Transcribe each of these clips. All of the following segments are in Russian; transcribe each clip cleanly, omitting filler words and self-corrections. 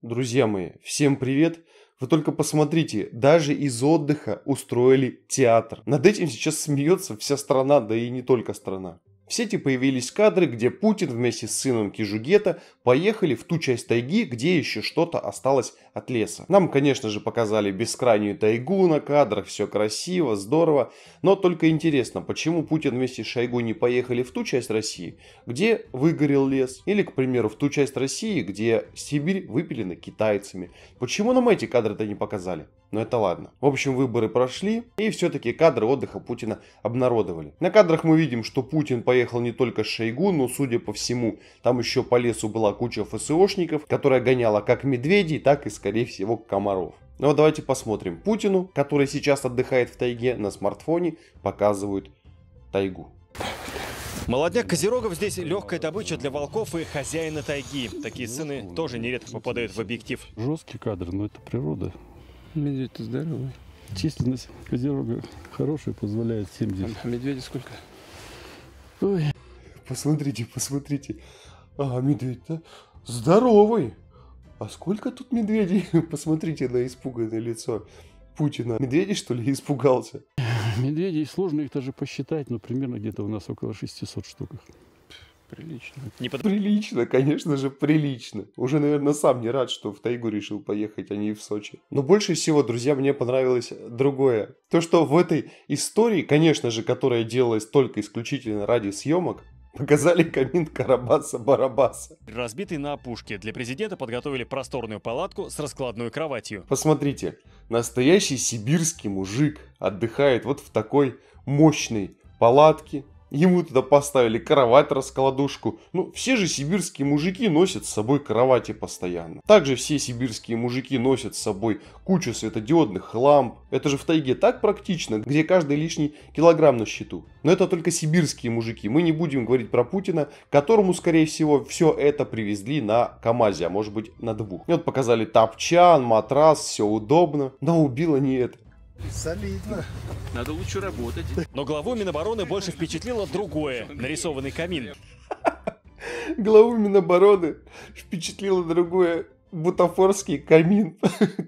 Друзья мои, всем привет! Вы только посмотрите, даже из отдыха устроили театр. Над этим сейчас смеется вся страна, да и не только страна. В сети появились кадры, где Путин вместе с сыном Кижугета поехали в ту часть тайги, где еще что-то осталось от леса. Нам, конечно же, показали бескрайнюю тайгу на кадрах, все красиво, здорово. Но только интересно, почему Путин вместе с Шойгу не поехали в ту часть России, где выгорел лес? Или, к примеру, в ту часть России, где Сибирь выпилена китайцами? Почему нам эти кадры-то не показали? Но это ладно. В общем, выборы прошли, и все-таки кадры отдыха Путина обнародовали. На кадрах мы видим, что Путин поехал не только с Шойгу, но, судя по всему, там еще по лесу была куча ФСОшников, которая гоняла как медведей, так и, скорее всего, комаров. Ну вот давайте посмотрим. Путину, который сейчас отдыхает в тайге, на смартфоне показывают тайгу. Молодняк козерогов здесь легкая добыча для волков и хозяина тайги. Такие сцены тоже нередко попадают в объектив. Жесткий кадр, но это природа. Медведь-то здоровый. Численность козерога хорошая, позволяет 70. А медведя сколько? Ой. Посмотрите, посмотрите. А медведь-то здоровый. А сколько тут медведей? Посмотрите на испуганное лицо Путина. Медведей, что ли, испугался? Медведей сложно их даже посчитать, но примерно где-то у нас около 600 штук. Прилично. Прилично, конечно же, прилично. Уже, наверное, сам не рад, что в тайгу решил поехать, а не в Сочи. Но больше всего, друзья, мне понравилось другое. То, что в этой истории, конечно же, которая делалась только исключительно ради съемок, показали камин Карабаса-Барабаса. Разбитый на опушке. Для президента подготовили просторную палатку с раскладной кроватью. Посмотрите, настоящий сибирский мужик отдыхает вот в такой мощной палатке. Ему туда поставили кровать-раскладушку. Ну, все же сибирские мужики носят с собой кровати постоянно. Также все сибирские мужики носят с собой кучу светодиодных ламп. Это же в тайге так практично, где каждый лишний килограмм на счету. Но это только сибирские мужики. Мы не будем говорить про Путина, которому, скорее всего, все это привезли на КамАЗе, а может быть на двух. И вот показали топчан, матрас, все удобно. Но убило не это. Солидно. Надо лучше работать. Но главу Минобороны больше впечатлило другое. Нарисованный камин. Главу Минобороны впечатлило другое. Бутафорский камин.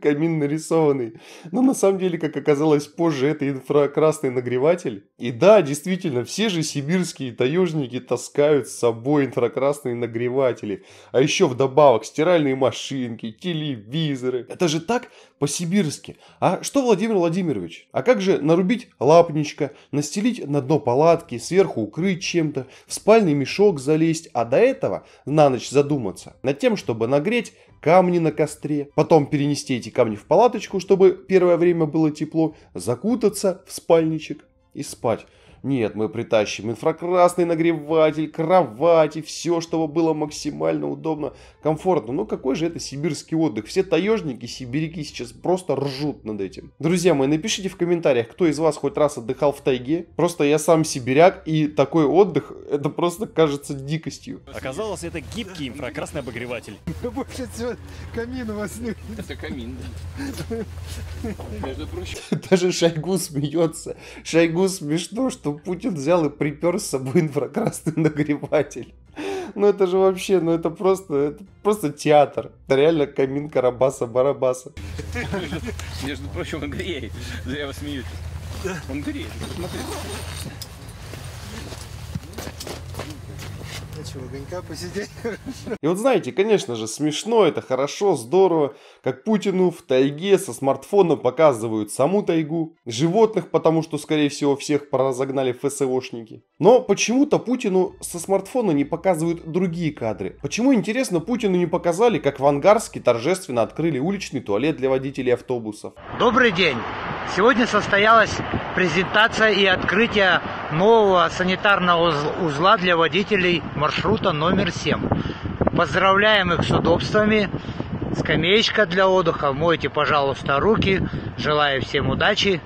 Камин нарисованный. Но на самом деле, как оказалось позже, это инфракрасный нагреватель. И да, действительно, все же сибирские таежники таскают с собой инфракрасные нагреватели. А еще вдобавок стиральные машинки, телевизоры. Это же так по-сибирски. А что, Владимир Владимирович? А как же нарубить лапничко, настелить на дно палатки, сверху укрыть чем-то, в спальный мешок залезть, а до этого на ночь задуматься над тем, чтобы нагреть камни на костре, потом перенести эти камни в палаточку, чтобы первое время было тепло, закутаться в спальничек и спать. Нет, мы притащим инфракрасный нагреватель, кровати, все, чтобы было максимально удобно, комфортно. Ну какой же это сибирский отдых? Все таежники, сибиряки сейчас просто ржут над этим. Друзья мои, напишите в комментариях, кто из вас хоть раз отдыхал в тайге. Просто я сам сибиряк, и такой отдых, это просто кажется дикостью. Оказалось, это гибкий инфракрасный обогреватель. Больше всего камин у вас нет. Это камин, да. Между прочим. Даже Шойгу смеется. Шойгу смешно, что Путин взял и припер с собой инфракрасный нагреватель. Ну это же вообще, ну это просто театр. Это реально камин Карабаса-Барабаса. Между прочим, он греет. Зря вы смеетесь. Он греет, посмотрите. Нечего, огонька посидеть. И вот знаете, конечно же, смешно, это хорошо, здорово, как Путину в тайге со смартфона показывают саму тайгу, животных, потому что, скорее всего, всех разогнали ФСОшники. Но почему-то Путину со смартфона не показывают другие кадры. Почему, интересно, Путину не показали, как в Ангарске торжественно открыли уличный туалет для водителей автобусов? Добрый день! Сегодня состоялась презентация и открытие нового санитарного узла для водителей маршрута номер 7. Поздравляем их с удобствами. Скамеечка для отдыха. Мойте, пожалуйста, руки. Желаю всем удачи.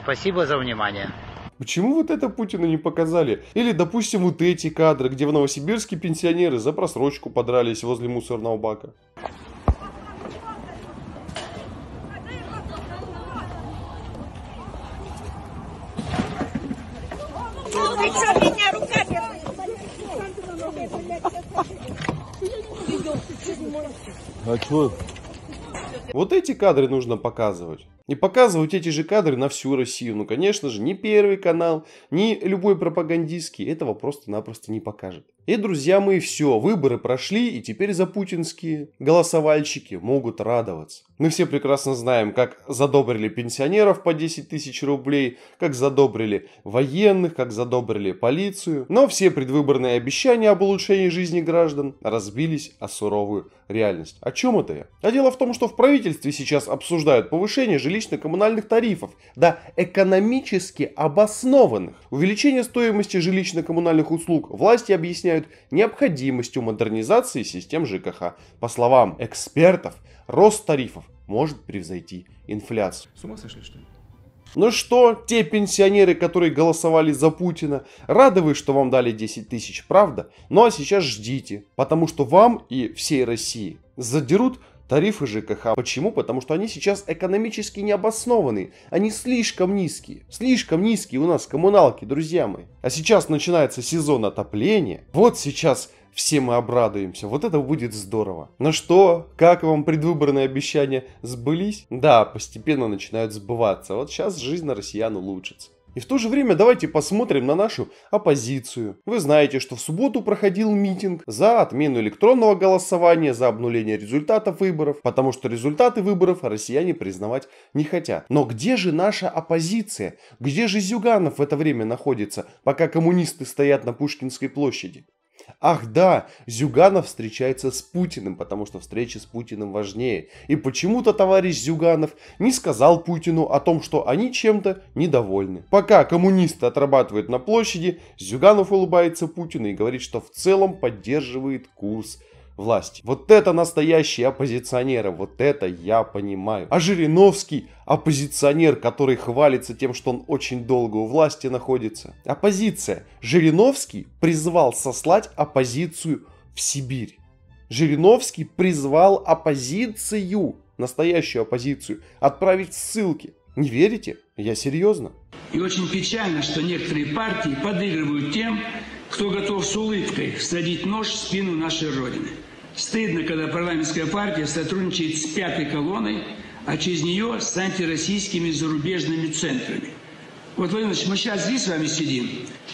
Спасибо за внимание. Почему вот это Путину не показали? Или, допустим, вот эти кадры, где в Новосибирске пенсионеры за просрочку подрались возле мусорного бака. Ты что, меня руками? А что? Вот эти кадры нужно показывать. И показывать эти же кадры на всю Россию. Ну, конечно же, ни Первый канал, ни любой пропагандистский этого просто-напросто не покажет. И, друзья мои, все, выборы прошли, и теперь запутинские голосовальщики могут радоваться. Мы все прекрасно знаем, как задобрили пенсионеров по 10 тысяч рублей, как задобрили военных, как задобрили полицию. Но все предвыборные обещания об улучшении жизни граждан разбились о суровую реальность. О чем это я? А дело в том, что в правительстве сейчас обсуждают повышение жилищно-коммунальных тарифов, да экономически обоснованных. Увеличение стоимости жилищно-коммунальных услуг власти объясняют необходимостью модернизации систем ЖКХ. По словам экспертов, рост тарифов может превзойти инфляцию. С ума сошли, что ли? Ну что, те пенсионеры, которые голосовали за Путина, рады вы, что вам дали 10 тысяч, правда? Ну а сейчас ждите, потому что вам и всей России задерут тарифы ЖКХ. Почему? Потому что они сейчас экономически необоснованные. Они слишком низкие. Слишком низкие у нас коммуналки, друзья мои. А сейчас начинается сезон отопления. Вот сейчас все мы обрадуемся. Вот это будет здорово. Ну что, как вам предвыборные обещания сбылись? Да, постепенно начинают сбываться. Вот сейчас жизнь россиян улучшится. И в то же время давайте посмотрим на нашу оппозицию. Вы знаете, что в субботу проходил митинг за отмену электронного голосования, за обнуление результатов выборов, потому что результаты выборов россияне признавать не хотят. Но где же наша оппозиция? Где же Зюганов в это время находится, пока коммунисты стоят на Пушкинской площади? Ах да, Зюганов встречается с Путиным, потому что встреча с Путиным важнее. И почему-то товарищ Зюганов не сказал Путину о том, что они чем-то недовольны. Пока коммунисты отрабатывают на площади, Зюганов улыбается Путину и говорит, что в целом поддерживает курс власти. Вот это настоящие оппозиционеры, вот это я понимаю. А Жириновский оппозиционер, который хвалится тем, что он очень долго у власти находится. Оппозиция. Жириновский призвал сослать оппозицию в Сибирь. Жириновский призвал оппозицию, настоящую оппозицию, отправить ссылки. Не верите? Я серьезно. И очень печально, что некоторые партии подыгрывают тем, кто готов с улыбкой всадить нож в спину нашей Родины. Стыдно, когда парламентская партия сотрудничает с пятой колонной, а через нее с антироссийскими зарубежными центрами. Вот, Владимир Ильич, мы сейчас здесь с вами сидим,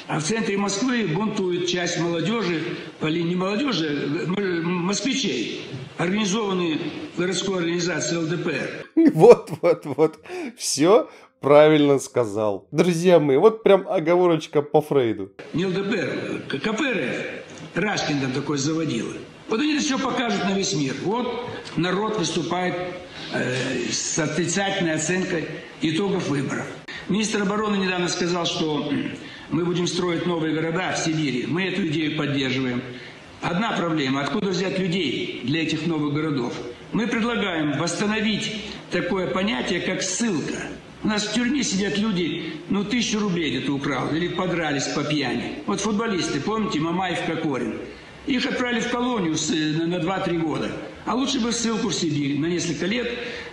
а в центре Москвы бунтует часть молодежи, не молодежи, москвичей, организованные городской организацией ЛДПР. Вот. Все правильно сказал. Друзья мои, вот прям оговорочка по Фрейду. Не ЛДПР, КПРФ. Рашкин там такой заводила. Вот они это все покажут на весь мир. Вот народ выступает с отрицательной оценкой итогов выборов. Министр обороны недавно сказал, что мы будем строить новые города в Сибири. Мы эту идею поддерживаем. Одна проблема. Откуда взять людей для этих новых городов? Мы предлагаем восстановить такое понятие, как ссылка. У нас в тюрьме сидят люди, 1000 рублей где-то украл или подрались по пьяни. Вот футболисты, помните, Мамаев, Кокорин. Их отправили в колонию на 2-3 года. А лучше бы ссылку в Сибирь на несколько лет.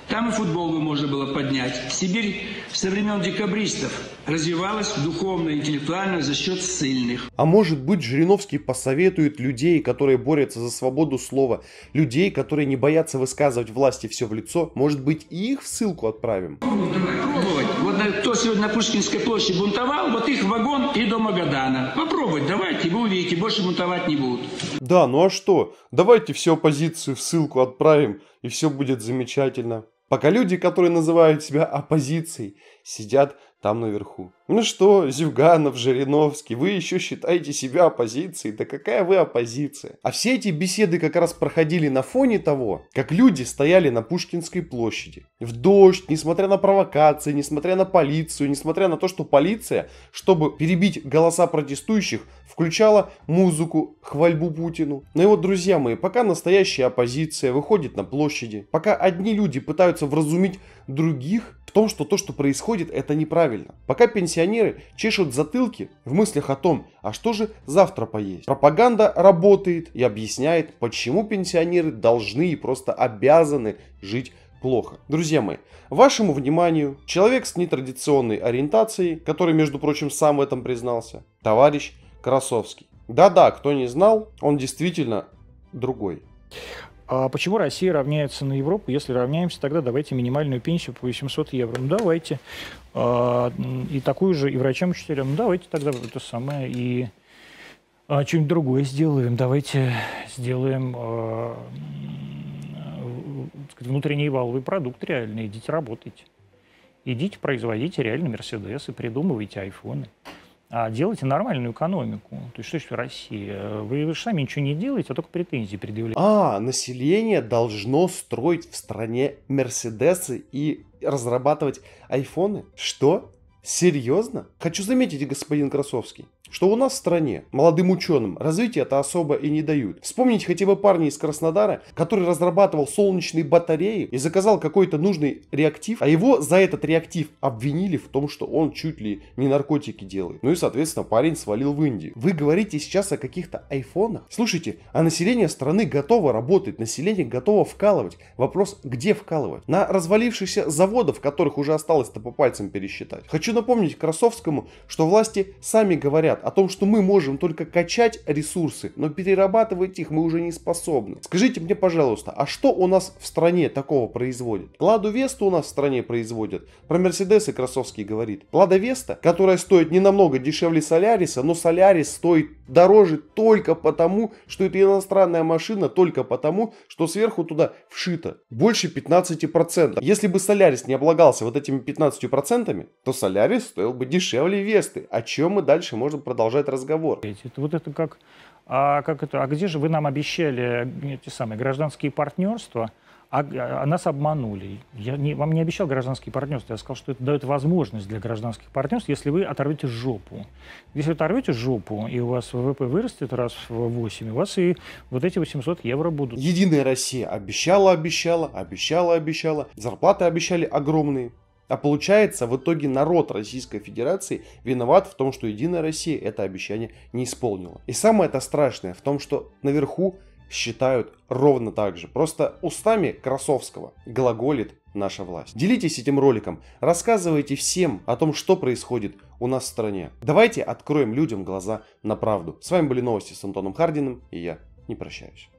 Там и футбол бы можно было поднять. Сибирь со времен декабристов развивалась духовно и интеллектуально за счет ссыльных. А может быть, Жириновский посоветует людей, которые борются за свободу слова, людей, которые не боятся высказывать власти все в лицо, может быть, и их в ссылку отправим? Попробовать. Вот кто сегодня на Пушкинской площади бунтовал, вот их в вагон и до Магадана. Попробовать, давайте, вы увидите, больше бунтовать не будут. Да, ну а что? Давайте всю оппозицию в ссылку отправим, и все будет замечательно. Пока люди, которые называют себя оппозицией, сидят там наверху. Ну что, Зюганов, Жириновский, вы еще считаете себя оппозицией? Да какая вы оппозиция? А все эти беседы как раз проходили на фоне того, как люди стояли на Пушкинской площади. В дождь, несмотря на провокации, несмотря на полицию, несмотря на то, что полиция, чтобы перебить голоса протестующих, включала музыку, хвальбу Путину. Но и вот, друзья мои, пока настоящая оппозиция выходит на площади, пока одни люди пытаются вразумить других в том, что то, что происходит, это неправильно. Пока пенсионеры чешут затылки в мыслях о том, а что же завтра поесть. Пропаганда работает и объясняет, почему пенсионеры должны и просто обязаны жить плохо. Друзья мои, вашему вниманию человек с нетрадиционной ориентацией, который, между прочим, сам в этом признался, товарищ Красовский. Да-да, кто не знал, он действительно другой. А почему Россия равняется на Европу? Если равняемся, тогда давайте минимальную пенсию по 800 евро. Ну, давайте. И такую же и врачам-учителям. Ну, давайте тогда это самое. И что-нибудь другое сделаем. Давайте сделаем внутренний валовый продукт реальный. Идите работайте. Идите производите реально Мерседесы, придумывайте айфоны. А делайте нормальную экономику. То есть, что ж Россия? Вы сами ничего не делаете, а только претензии предъявляете. Население должно строить в стране Мерседесы и разрабатывать айфоны? Что? Серьезно? Хочу заметить, господин Красовский, что у нас в стране молодым ученым развитие-то особо и не дают. Вспомните хотя бы парня из Краснодара, который разрабатывал солнечные батареи и заказал какой-то нужный реактив, а его за этот реактив обвинили в том, что он чуть ли не наркотики делает. Ну и, соответственно, парень свалил в Индию. Вы говорите сейчас о каких-то айфонах? Слушайте, а население страны готово работать, население готово вкалывать. Вопрос, где вкалывать? На развалившихся заводах, которых уже осталось-то по пальцам пересчитать. Хочу напомнить Красовскому, что власти сами говорят о том, что мы можем только качать ресурсы, но перерабатывать их мы уже не способны. Скажите мне, пожалуйста, а что у нас в стране такого производит? Ладу Весту у нас в стране производят. Про Мерседесы Красовский говорит. Лада Веста, которая стоит не намного дешевле Соляриса, но Солярис стоит дороже только потому, что это иностранная машина, только потому, что сверху туда вшито больше 15%. Если бы Солярис не облагался вот этими 15%, то Солярис стоил бы дешевле Весты. О чем мы дальше можем продолжать разговор? Вот это как а где же вы нам обещали эти самые гражданские партнерства, а нас обманули? Я вам не обещал гражданские партнерства, я сказал, что это дает возможность для гражданских партнерств, если вы оторвете жопу. Если вы оторвете жопу, и у вас ВВП вырастет раз в 8, у вас и вот эти 800 евро будут. Единая Россия обещала, зарплаты обещали огромные. А получается, в итоге народ Российской Федерации виноват в том, что Единая Россия это обещание не исполнила. И самое это страшное в том, что наверху считают ровно так же. Просто устами Красовского глаголит наша власть. Делитесь этим роликом, рассказывайте всем о том, что происходит у нас в стране. Давайте откроем людям глаза на правду. С вами были новости с Антоном Хардиным, и я не прощаюсь.